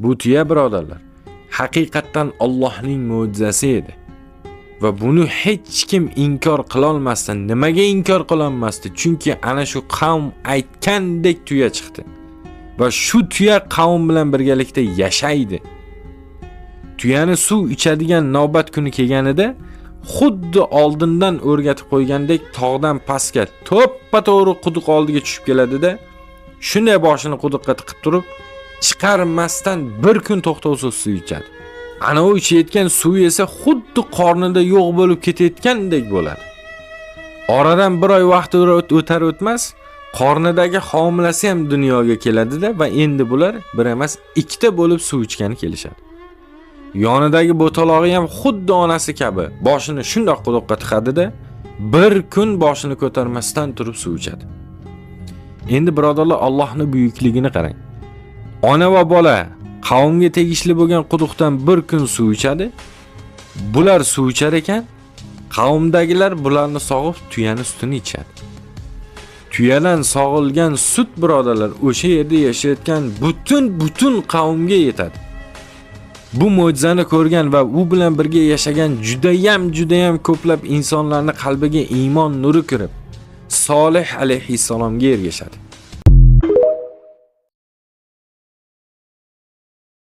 Bu tuya birodarlar, haqiqatan Allohning mo'jizasi edi. Va buni hech kim inkor qila olmasdi. Nimaga inkor qila olmasdi? Chunki ana shu qavm aytgandek tuya chiqdi. Va shu tuya qavm bilan birgalikda yashaydi. Tuyani suv ichadigan navbat kuni kelganida xuddi oldindan o'rgatib qo'ygandek tog'dan pastga to'ppa-to'g'ri quduq oldiga tushib keladida, shunday boshini quduqqa tiqib turib, chiqarmasdan bir kun to'xtovsiz suv ichadi. Ana u ichayotgan suv esa xuddi qornida yo'q bo'lib ketayotgandek bo'ladi. Oradan bir oy vaqt o'tar o'tmas, qornidagi homilasi ham dunyoga keladi-da va endi bular bir emas, ikkita bo'lib suv ichgani kelishadi. Yonidagi bo'talog'i ham xuddi onasi kabi boshini shundoq quduqqa tiqadi-da, bir kun boshini ko'tarmasdan turib suv ichadi. Endi birodarlar, Allohning buyukligini qarang. Ona va bola qavmga tegishli bo'lgan quduqdan bir kun suv ichadi. Bular suv ichar ekan, qavmdagilar bularni sog'ib tuyani sutini ichadi. Tuyadan sog'ilgan sut birodarlar o'sha yerda yashayotgan butun qavmga yetadi. Bu mo'jizani ko'rgan va u bilan birga yashagan judayam ko'plab insonlarning qalbiga iymon nuri kirib, Solih alayhissalomga ergashadi.